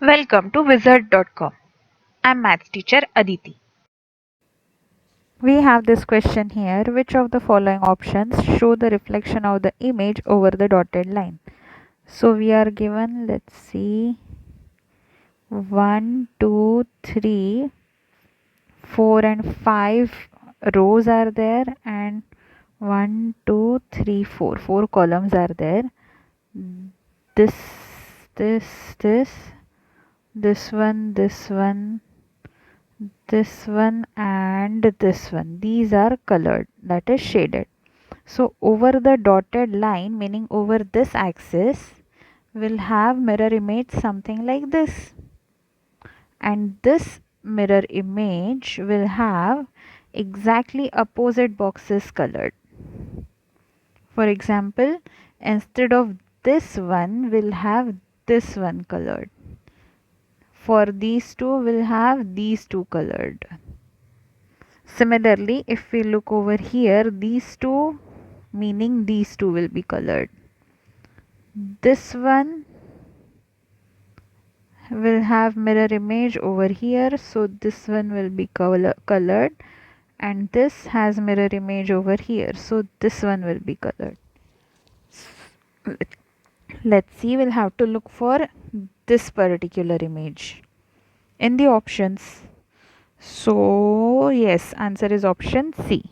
Welcome to wizard.com. I'm maths teacher Aditi. We have this question here. Which of the following options show the reflection of the image over the dotted line? So we are given, let's see, 1, 2, 3, 4 and 5 rows are there, and 1, 2, 3, 4. 4 columns are there. This, this, this one, and this one. These are colored, that is shaded. So over the dotted line, meaning over this axis, we'll have mirror image something like this. And this mirror image will have exactly opposite boxes colored. For example, instead of this one, we'll have this one colored. For these two, we'll have these two colored. Similarly, if we look over here, these two, meaning these two will be colored. This one will have mirror image over here, so this one will be colored, and this has mirror image over here, so this one will be colored. Let's see, we'll have to look for this particular image in the options. So yes, answer is option C.